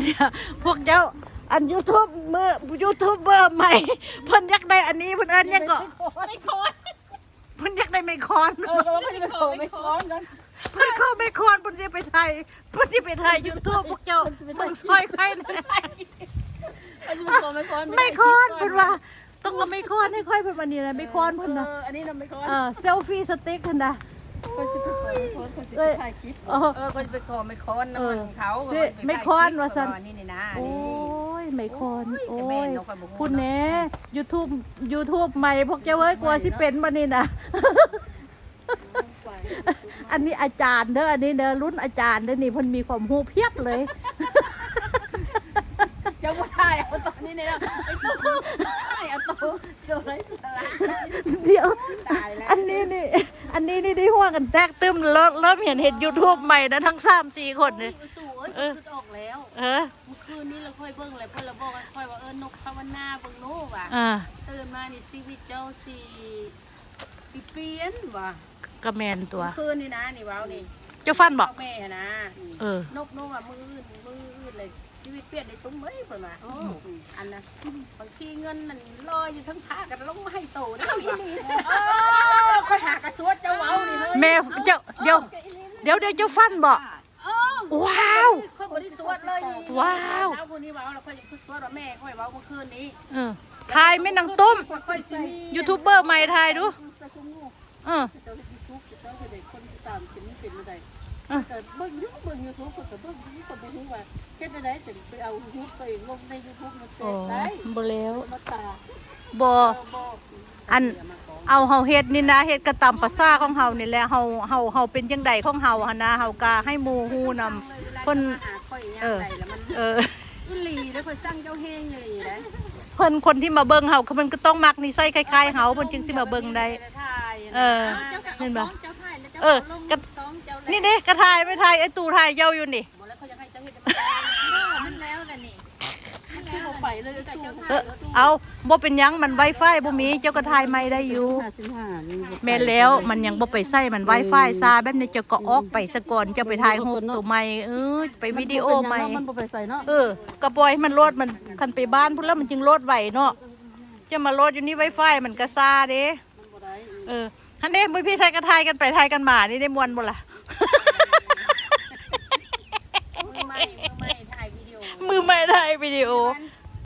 เดี๋ยวพวกเจ้าอันยูทูบเบอร์ใหม่เพิ่นอยากได้อันนี้เพิ่นเอิ้นยังก็ไม่คอน เพิ่นอยากได้ไมคอน ไม่คอนกัน เพิ่นเข้าไมคอนเพิ่นสิไปถ่ายยูทูบพวกเจ้ามึงซอยใครนะไมคอนเพิ่นว่าต้องเอาไมคอนให้ค่อยเพิ่นวันนี้นะไมคอนเพิ่นน่ะ อันนี้นำไม่คอน เซลฟี่สติ๊กเพิ่นน่ะ ก็สิไปขอไม่คอนก็สิไปถ่ายคลิปก็จะไปขอไม่คอนน้ำมันเขานี่นี่นะ โอ้ยไมคอนโอ้ยพูดแหน่ YouTube ใหม่พวกเจ้าเอ้ยกลัวสิเป็นบัดนี้น่ะอันนี้อาจารย์เด้ออันนี้เด้อรุ่นอาจารย์เด้อนี่เพิ่นมีความรู้เพียบเลยจะว่าถ่ายเอาตอนนี้เนี่ยไอ้ตู้ถ่ายเอาตู้เจอไรสาระเดี๋ยวอันนี้นี่ได้หัวกันแตกตึมเริ่มเห็น YouTube ใหม่นะทั้ง3-4คนนี่ตู้เอ้ยคือออกแล้วเมื่อคืนนี้เราค่อยเบิ่งเลยเพิ่นเราบอกค่อยว่านกภาวนาเบิ่งโน้ว่ะตื่นมานี่ชีวิตเจ้าสิเปลี่ยนว่ะก็แม่นตัวคืนนี่นะนี่ว้าวนี่เจ้าฟันบ่แม่นะนกว่ามืออื่นเลยชีวิตเปลี่ยนในตุ้มเอ้ยเพิ่นว่าอันน่ะบางทีเงินนั่นลอยอยู่ทั้งขากันลงมาให้โตนะอีนี่ค่อยหากระสวดเจ้าเว้านี่เฮ้ยแม่เจ้าเดี๋ยวเจ้าฟันบ่ว้าวค่อยบ่ได้สวดเลยว้าว เอาคนนี้ว้าวแล้วค่อยสวดว่าแม่ค่อยเว้าเมื่อคืนนี้ถ่ายไม่นางตุ้มยูทูบเบอร์ใหม่ถ่ายดูเจ้าเด็กคนที่ตามเป็นอะไรแต่เบิ่งยูทูบก็เบิ่งก็บ่รู้ว่าเฮ็ดได้จะไปเอายูทูบไปลงในยูทูบมาเสร็จได้บ่แล้วมาตาบ่อันเอาเฮาเฮ็ดนี่นะเฮ็ดกระตำประสาของเฮานี่แหละเฮาเป็นจังได๋ของเฮาหั่นนะเฮาก็ให้หมู่ฮู้นำเพิ่นอีหลีแล้วค่อยสั่งเจ้าเฮงอีหลีนะเพิ่นคนที่มาเบิ่งเฮาคือมันก็ต้องมักนิสัยคล้ายๆเฮาเพิ่นจึงสิมาเบิ่งได้เห็นบ่นี่เด้กระถ่ายไม่ถ่ายไอ้ตู่ถ่ายเย้าอยู่นี่เอาบ่เป็นหยังมัน Wi-Fi บ่มีเจ้าก็ถ่ายไม่ได้อยู่แม่แล้วมันยังบ่ไปใช้มัน Wi-Fi ซาแบบนี้เจ้าก็ออกไปซะก่อนเจ้าไปถ่ายรูปตัวใหม่ไปวิดีโอใหม่มันบ่ไปใส่เนาะก็ปล่อยมันโหลดมันคันไปบ้านพุ่นแล้วมันจึงโหลดไหวเนาะจะมาโหลดอยู่นี่ Wi-Fi มันก็ซาเด้อันนี้มื้อพี่ถ่ายก็ถ่ายกันไปถ่ายกันมานี่ได้ม่วนบ่ล่ะมือใหม่ถ่ายวิดีโอมือใหม่ถ่ายวิดีโอ